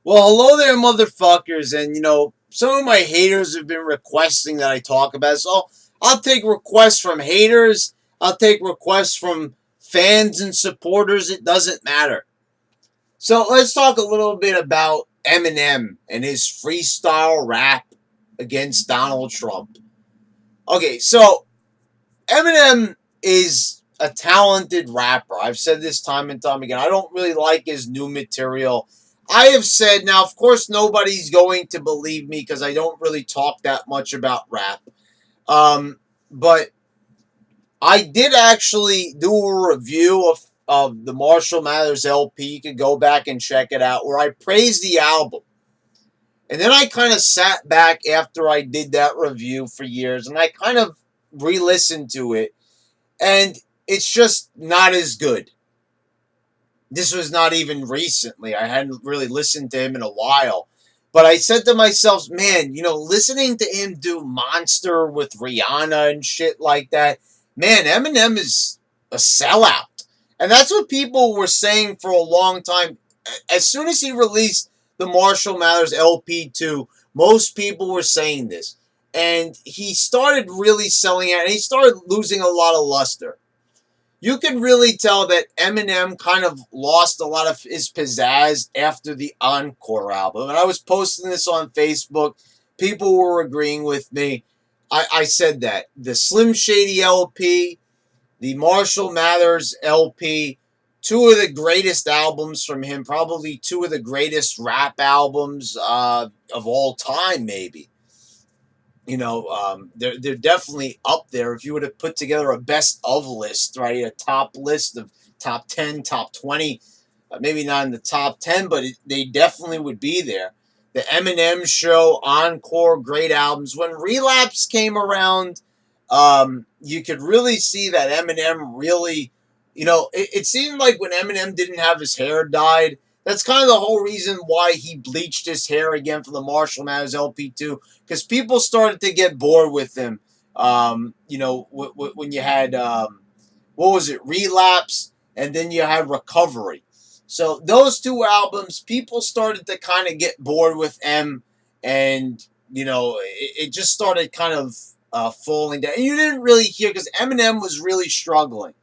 Well, hello there, motherfuckers. And, some of my haters have been requesting that I talk about it. So I'll take requests from haters. I'll take requests from fans and supporters. It doesn't matter. So let's talk a little bit about Eminem and his freestyle rap against Donald Trump. Okay, so Eminem is a talented rapper. I've said this time and time again. I don't really like his new material. I have said, now, of course, nobody's going to believe me because I don't really talk that much about rap. But I did actually do a review of the Marshall Mathers LP. You can go back and check it out, where I praised the album. And then I kind of sat back after I did that review for years and I kind of re listened to it, and it's just not as good. This was not even recently. I hadn't really listened to him in a while. But I said to myself, man, listening to him do Monster with Rihanna and shit like that, man, Eminem is a sellout. And that's what people were saying for a long time. As soon as he released the Marshall Mathers LP2, most people were saying this. And he started really selling out, and he started losing a lot of luster. You can really tell that Eminem kind of lost a lot of his pizzazz after the Encore album. And I was posting this on Facebook. People were agreeing with me. I said that. The Slim Shady LP, the Marshall Mathers LP, two of the greatest albums from him, probably two of the greatest rap albums of all time, maybe. They're definitely up there. If you were to put together a best of list, right, a top list of top 10, top 20, maybe not in the top 10, but they definitely would be there. The Eminem Show, Encore, great albums. When Relapse came around, you could really see that Eminem really, it seemed like when Eminem didn't have his hair dyed, that's kind of the whole reason why he bleached his hair again for the Marshall Mathers LP2, because people started to get bored with him. When you had, what was it, Relapse, and then you had Recovery. So those two albums, people started to kind of get bored with M, and, it just started kind of falling down. And you didn't really hear, because Eminem was really struggling.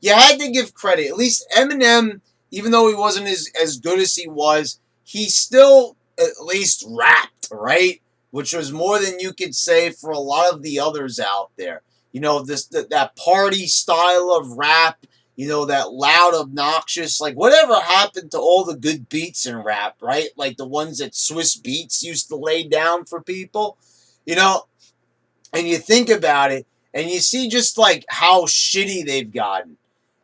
You had to give credit. At least Eminem, even though he wasn't as good as he was, he still at least rapped, right? Which was more than you could say for a lot of the others out there. That party style of rap, that loud, obnoxious, like whatever happened to all the good beats in rap, right? Like the ones that Swiss Beats used to lay down for people, you know, and you think about it and you see just like how shitty they've gotten.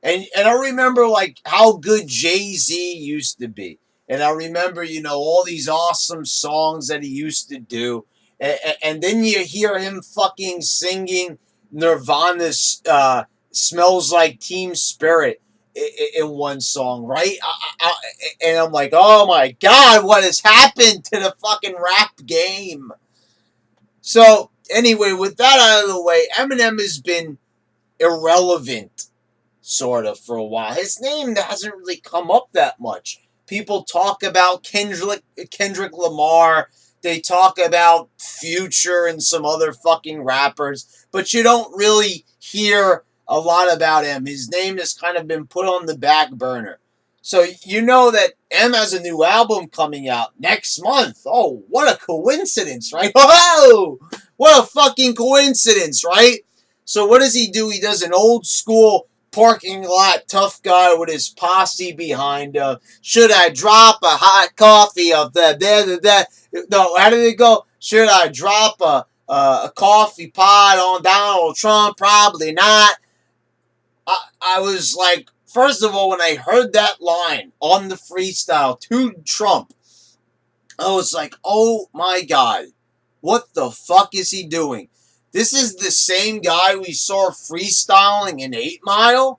And I remember like how good Jay-Z used to be. And I remember, all these awesome songs that he used to do. And then you hear him fucking singing Nirvana's Smells Like Teen Spirit in one song, right? And I'm like, oh my God, what has happened to the fucking rap game? So, anyway, with that out of the way, Eminem has been irrelevant sort of for a while. His name hasn't really come up that much. People talk about Kendrick Lamar. They talk about Future and some other fucking rappers, but you don't really hear a lot about him. His name has kind of been put on the back burner. So you know that M has a new album coming out next month. Oh, what a coincidence, right? Whoa! What a fucking coincidence, right? So what does he do? He does an old school parking lot tough guy with his posse behind him. Should I drop a hot coffee of the no, how did it go? Should I drop a coffee pot on Donald Trump? Probably not. I was like, first of all, when I heard that line on the freestyle to Trump, I was like, oh my God, what the fuck is he doing? This is the same guy we saw freestyling in 8 Mile.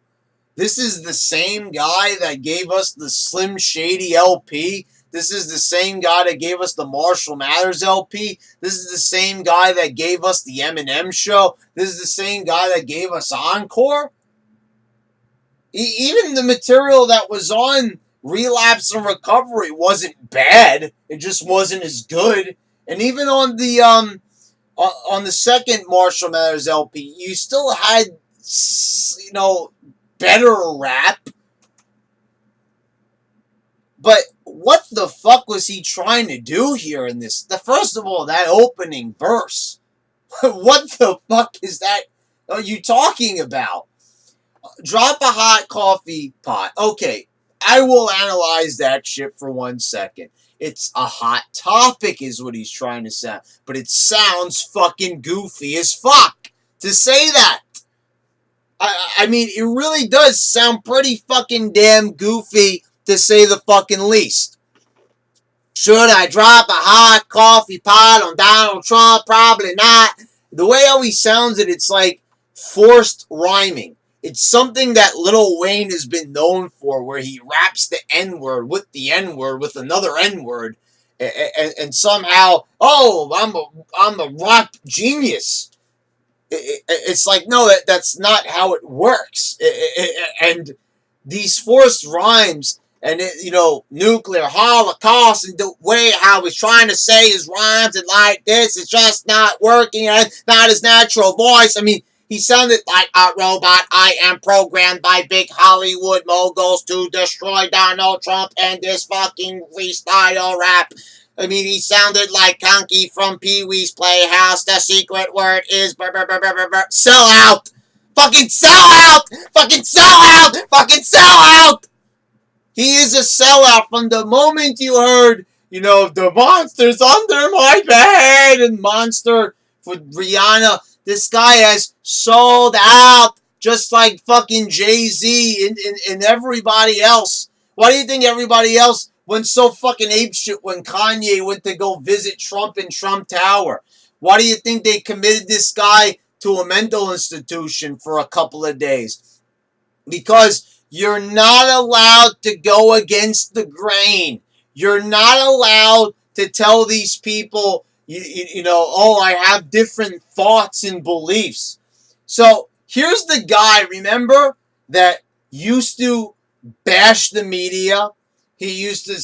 This is the same guy that gave us the Slim Shady LP. This is the same guy that gave us the Marshall Mathers LP. This is the same guy that gave us the Eminem Show. This is the same guy that gave us Encore. Even the material that was on Relapse and Recovery wasn't bad. It just wasn't as good. And even on the second Marshall Mathers LP, you still had, better rap. But what the fuck was he trying to do here in this? First of all, that opening verse. What the fuck is that? Are you talking about? Drop a hot coffee pot. Okay, I will analyze that shit for 1 second. It's a hot topic, is what he's trying to say. But it sounds fucking goofy as fuck to say that. I mean, it really does sound pretty fucking damn goofy to say the fucking least. Should I drop a hot coffee pot on Donald Trump? Probably not. The way how he sounds it, it's like forced rhyming. It's something that Lil Wayne has been known for, where he raps the N-word with the N-word with another N-word, and somehow, I'm a rap genius. It's like, no, that's not how it works. And these forced rhymes, and nuclear holocaust, and the way how he's trying to say his rhymes and like this, it's just not working, and not his natural voice. I mean, he sounded like a robot. I am programmed by big Hollywood moguls to destroy Donald Trump and this fucking freestyle rap. I mean, he sounded like Conky from Pee-wee's Playhouse. The secret word is sell out. Fucking sell out! Fucking sell out! Fucking sell out! He is a sellout from the moment you heard, the monster's under my bed and Monster for Rihanna. This guy has sold out just like fucking Jay-Z and everybody else. Why do you think everybody else went so fucking apeshit when Kanye went to go visit Trump in Trump Tower? Why do you think they committed this guy to a mental institution for a couple of days? Because you're not allowed to go against the grain. You're not allowed to tell these people, I have different thoughts and beliefs. So here's the guy, remember, that used to bash the media. He used to,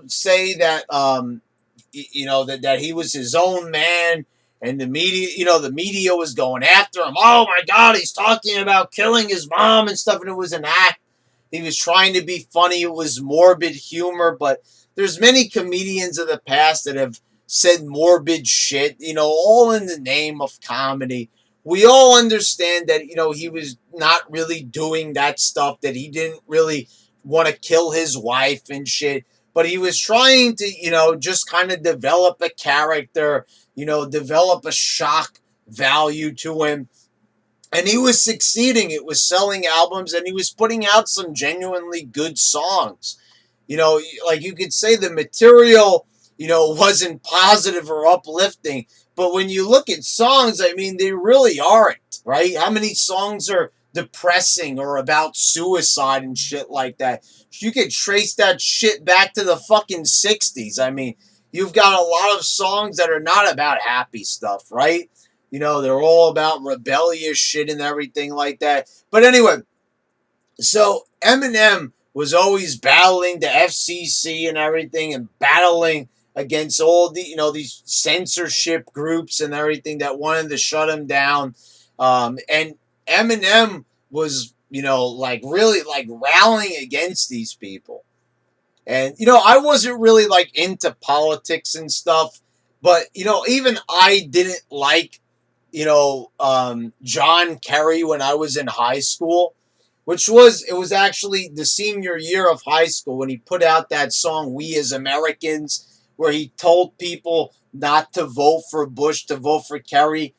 say that, that he was his own man. And the media was going after him. Oh my God, he's talking about killing his mom and stuff, and it was an act. He was trying to be funny. It was morbid humor, but there's many comedians of the past that have said morbid shit, all in the name of comedy. We all understand that, he was not really doing that stuff, that he didn't really want to kill his wife and shit, but he was trying to, just kind of develop a character, develop a shock value to him. And he was succeeding. It was selling albums, and he was putting out some genuinely good songs. Like you could say the material, wasn't positive or uplifting. But when you look at songs, I mean, they really aren't, right? How many songs are depressing or about suicide and shit like that? You could trace that shit back to the fucking 60s. I mean, you've got a lot of songs that are not about happy stuff, right? They're all about rebellious shit and everything like that. But anyway, so Eminem was always battling the FCC and everything, and battling against all the, these censorship groups and everything that wanted to shut him down. And Eminem was, really rallying against these people. And, I wasn't really into politics and stuff, but, even I didn't like, John Kerry when I was in high school, it was actually the senior year of high school when he put out that song, We as Americans, where he told people not to vote for Bush, to vote for Kerry.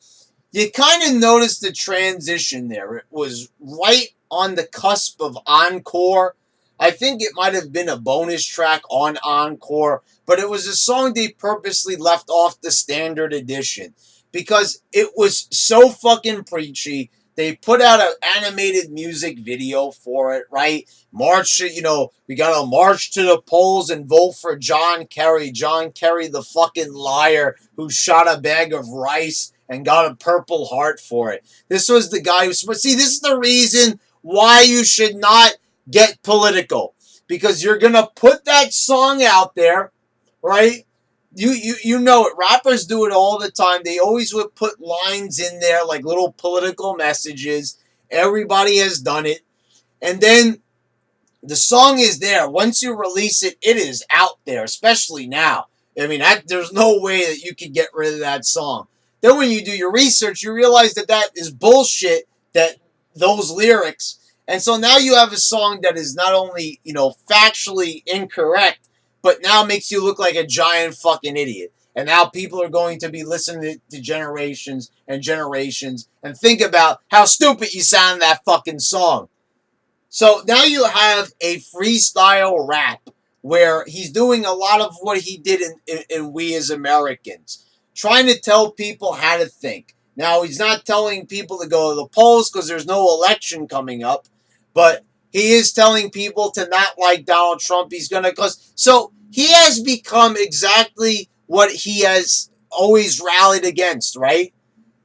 You kind of noticed the transition there. It was right on the cusp of Encore. I think it might have been a bonus track on Encore, but it was a song they purposely left off the standard edition because it was so fucking preachy. They put out an animated music video for it, right? March, we got to march to the polls and vote for John Kerry. John Kerry, the fucking liar who shot a bag of rice and got a Purple Heart for it. This was the guy who... See, this is the reason why you should not get political. because you're gonna put that song out there, right? You know it. Rappers do it all the time. They always would put lines in there like little political messages. Everybody has done it. And then the song is there. Once you release it, it is out there, especially now. I mean, there's no way that you can get rid of that song. Then when you do your research, you realize that that is bullshit, that those lyrics. And so now you have a song that is not only, factually incorrect, but now makes you look like a giant fucking idiot. And now people are going to be listening to generations and generations and think about how stupid you sound in that fucking song. So now you have a freestyle rap where he's doing a lot of what he did in We as Americans, trying to tell people how to think. Now, he's not telling people to go to the polls because there's no election coming up, but he is telling people to not like Donald Trump. So he has become exactly what he has always rallied against, right?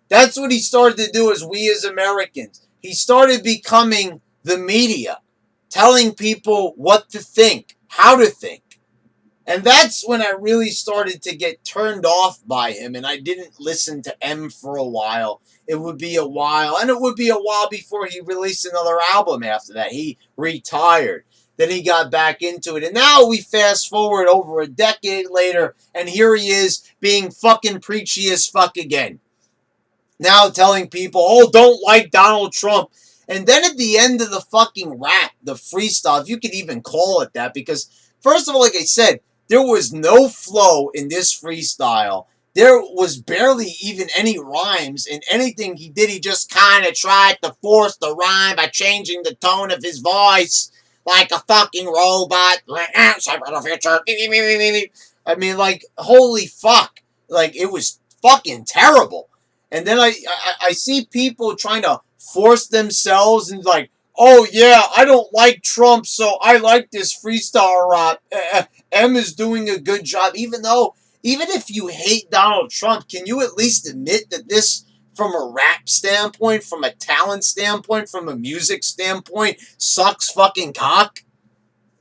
That's what he started to do as We as Americans. He started becoming the media, telling people what to think, how to think. And that's when I really started to get turned off by him, and I didn't listen to M for a while. It would be a while, and it would be a while before he released another album after that. He retired. Then he got back into it. And now we fast forward over a decade later, and here he is being fucking preachy as fuck again. Now telling people, oh, don't like Donald Trump. And then at the end of the fucking rap, the freestyle, if you could even call it that, because first of all, like I said, there was no flow in this freestyle. There was barely even any rhymes in anything he did. He just kind of tried to force the rhyme by changing the tone of his voice like a fucking robot. I mean, like, holy fuck. Like, it was fucking terrible. And then I see people trying to force themselves and like, oh yeah, I don't like Trump, so I like this freestyle rap. M is doing a good job, even if you hate Donald Trump, can you at least admit that this, from a rap standpoint, from a talent standpoint, from a music standpoint, sucks fucking cock?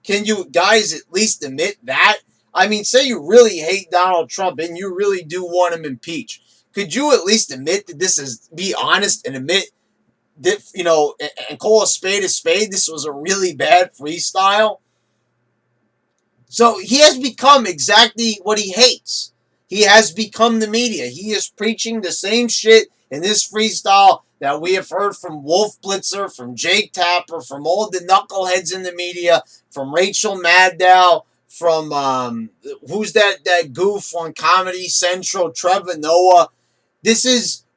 Can you guys at least admit that? I mean, say you really hate Donald Trump and you really do want him impeached. Could you at least admit that this is, be honest and admit that, and call a spade, this was a really bad freestyle? So he has become exactly what he hates. He has become the media. He is preaching the same shit in this freestyle that we have heard from Wolf Blitzer, from Jake Tapper, from all the knuckleheads in the media, from Rachel Maddow, from who's that goof on Comedy Central, Trevor Noah.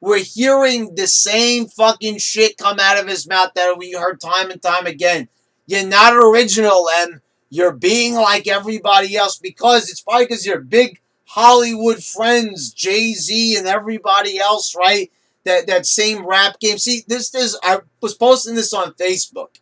We're hearing the same fucking shit come out of his mouth that we heard time and time again. You're not original, M. You're being like everybody else it's probably because you're big Hollywood friends, Jay-Z and everybody else, right? That same rap game. See, I was posting this on Facebook.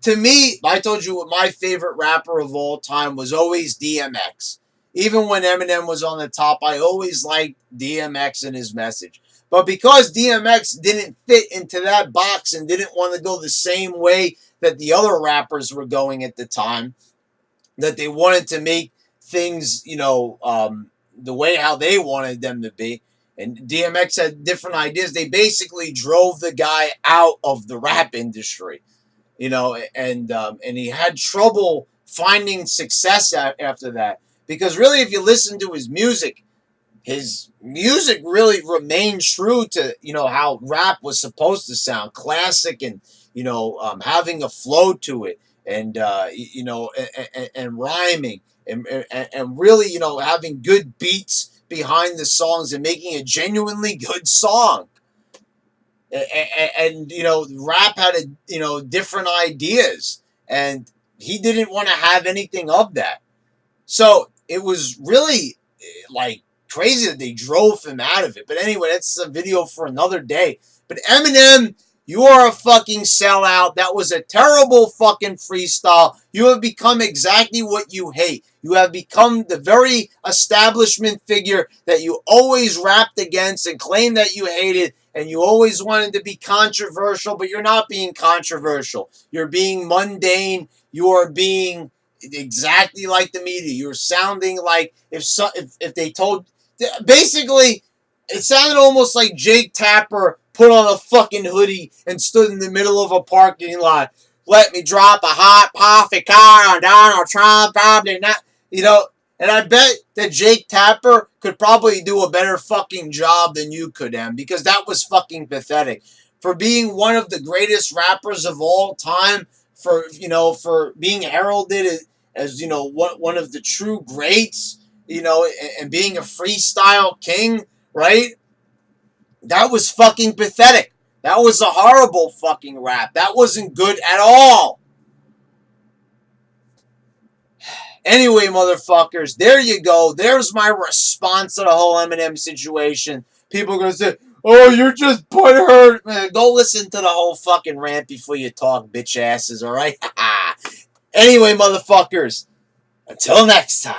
To me, I told you what my favorite rapper of all time was always DMX. Even when Eminem was on the top, I always liked DMX and his message. But because DMX didn't fit into that box and didn't want to go the same way that the other rappers were going at the time, that they wanted to make things, the way how they wanted them to be, and DMX had different ideas, they basically drove the guy out of the rap industry, and he had trouble finding success after that. Because really, if you listen to his music really remained true to, how rap was supposed to sound, classic and, having a flow to it and, and rhyming and really, having good beats behind the songs and making a genuinely good song. And rap had, different ideas, and he didn't want to have anything of that. So it was really like crazy that they drove him out of it. But anyway, that's a video for another day. But Eminem, you are a fucking sellout. That was a terrible fucking freestyle. You have become exactly what you hate. You have become the very establishment figure that you always rapped against and claimed that you hated. and you always wanted to be controversial, but you're not being controversial. You're being mundane. You are being exactly like the media. You're sounding like if they told, basically, it sounded almost like Jake Tapper put on a fucking hoodie and stood in the middle of a parking lot. Let me drop a hot coffee car on Donald Trump. Probably not, you know. And I bet that Jake Tapper could probably do a better fucking job than you could, Em, because that was fucking pathetic. For being one of the greatest rappers of all time, for being heralded as one of the true greats, and being a freestyle king, right? That was fucking pathetic. That was a horrible fucking rap. That wasn't good at all. Anyway, motherfuckers, there you go. There's my response to the whole Eminem situation. People are going to say, oh, you're just butthurt. Man, go listen to the whole fucking rant before you talk, bitch asses, alright? Anyway, motherfuckers, until next time.